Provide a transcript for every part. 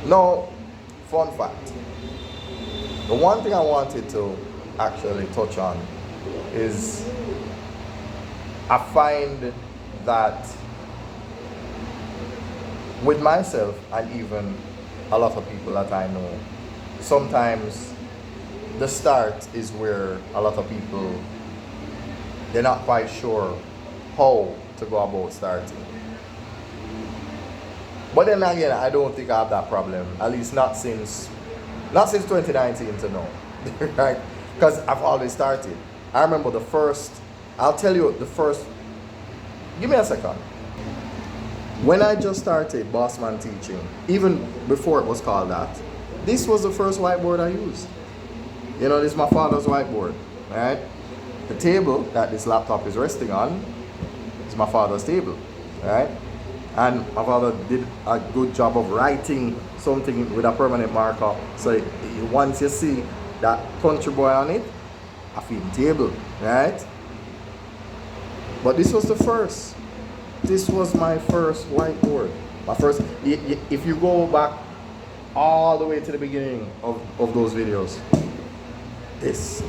Now, fun fact. The one thing I wanted to actually touch on is I find that with myself and even a lot of people that I know, sometimes the start is where a lot of people, they're not quite sure how to go about starting. But then again, I don't think I have that problem. At least not since 2019 to now. Right? Because I've always started. I remember the first, I'll tell you the first, give me a second. When I just started Bossman Teaching, even before it was called that, this was the first whiteboard I used. You know, this is my father's whiteboard, right? The table that this laptop is resting on is my father's table, right? And my father did a good job of writing something with a permanent marker. So once you see that country boy on it, I feel the table, right? But this was the first. This was my first whiteboard. My first, if you go back all the way to the beginning of those videos, this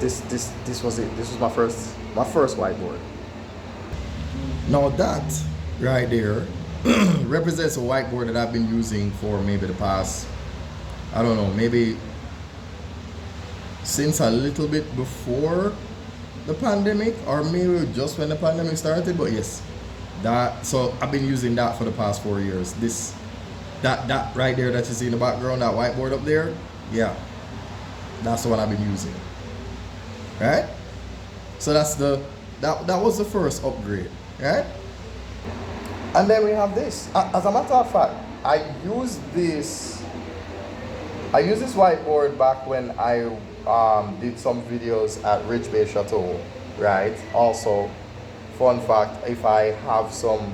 was it. This was my first whiteboard. Now that right there represents a whiteboard that I've been using for maybe the past, I don't know, maybe since a little bit before the pandemic, or maybe just when the pandemic started. But yes, so I've been using that for the past 4 years. That right there that you see in the background, that whiteboard up there, yeah, that's the one I've been using, right? So that was the first upgrade, right? And then we have this. As a matter of fact, I used this whiteboard back when I did some videos at Ridge Bay Chateau, right? Also, fun fact, if I have some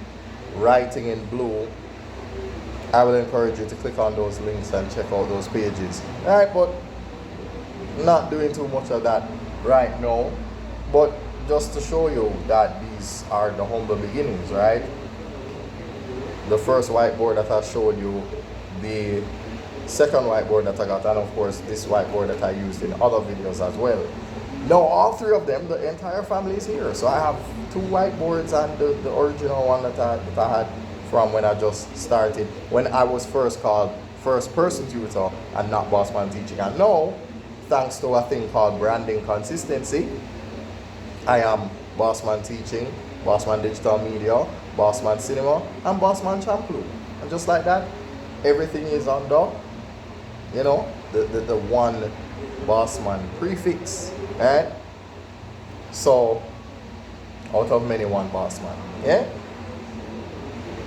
writing in blue, I will encourage you to click on those links and check out those pages. Alright, but not doing too much of that right now. But just to show you that these are the humble beginnings, right? The first whiteboard that I showed you, the second whiteboard that I got, and of course this whiteboard that I used in other videos as well. Now all three of them, the entire family is here. So I have two whiteboards and the original one that I had from when I just started, when I was first called First Person Tutor and not Bossman Teaching. And now, thanks to a thing called branding consistency, I am Bossman Teaching, Bossman Digital Media, Bossman Cinema, and Bossman Shampoo. And just like that, everything is under, you know, the one Bossman prefix, right? So, out of many, one Bossman, yeah?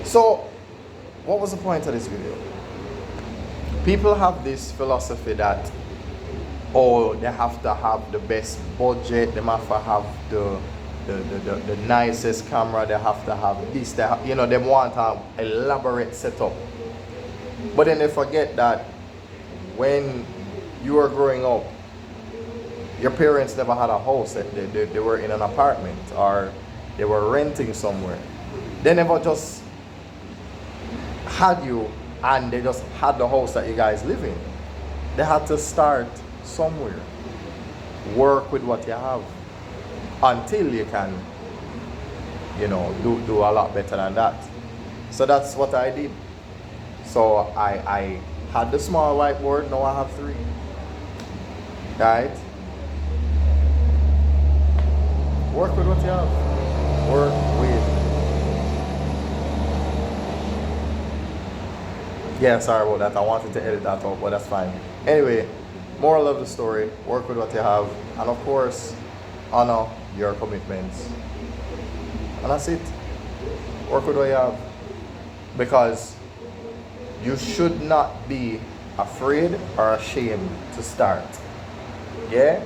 So, what was the point of this video? People have this philosophy that, oh, they have to have the best budget, they have to have the nicest camera, they have to have this, they have, you know, they want an elaborate setup. But then they forget that when you were growing up, your parents never had a house. They were in an apartment or they were renting somewhere. They never just had you and they just had the house that you guys live in. They had to start somewhere. Work with what you have until you can, you know, do a lot better than that. So that's what I did. So I had the small whiteboard, now I have three. Right? Work with what you have. Work with. Yeah, sorry about that. I wanted to edit that out, but that's fine. Anyway, moral of the story, work with what you have. And of course, honor your commitments. And that's it. Work with what you have. Because you should not be afraid or ashamed to start. Yeah?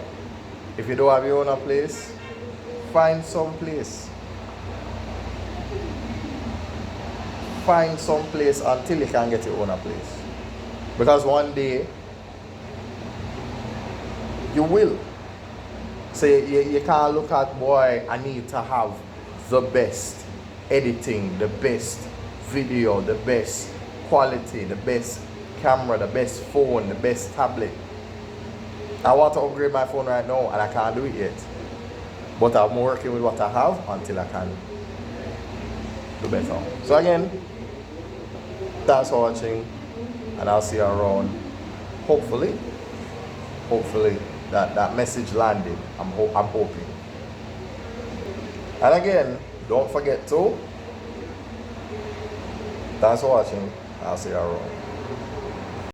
If you don't have your own place, find some place. Find some place until you can get your own place. Because one day, you will. So you can't look at, boy, I need to have the best editing, the best video, the best quality, the best camera, the best phone, the best tablet. I want to upgrade my phone right now and I can't do it yet. But I'm working with what I have until I can do better. So again, thanks for watching and I'll see you around. Hopefully that message landed. I'm hoping. And again, don't forget to, thanks for watching. I'll see you around.